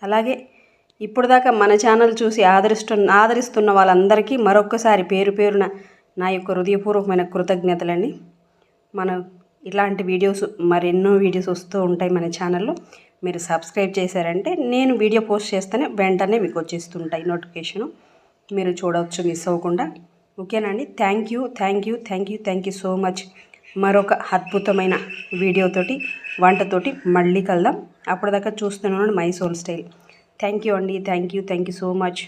అలాగే ఇప్పుడు దాకా మన ఛానల్ చూసి ఆదరిస్తున్న వాళ్ళందరికీ మరొక్కసారి పేరు పేరున నా యొక్క హృదయపూర్వకమైన కృతజ్ఞతలండి. మనం ఇలాంటి వీడియోస్ మరెన్నో వీడియోస్ వస్తూ ఉంటాయి మన ఛానల్లో. మీరు సబ్స్క్రైబ్ చేశారంటే నేను వీడియో పోస్ట్ చేస్తేనే వెంటనే మీకు వచ్చేస్తుంటాయి నోటిఫికేషను, మీరు చూడవచ్చు మిస్ అవ్వకుండా. ఓకేనండి. Thank you so much. మరొక అద్భుతమైన వీడియోతోటి వంటతోటి మళ్ళీ కలుద్దాం. అప్పటిదాకా చూస్తున్నాను my soul style. Thank you అండి. Thank you so much.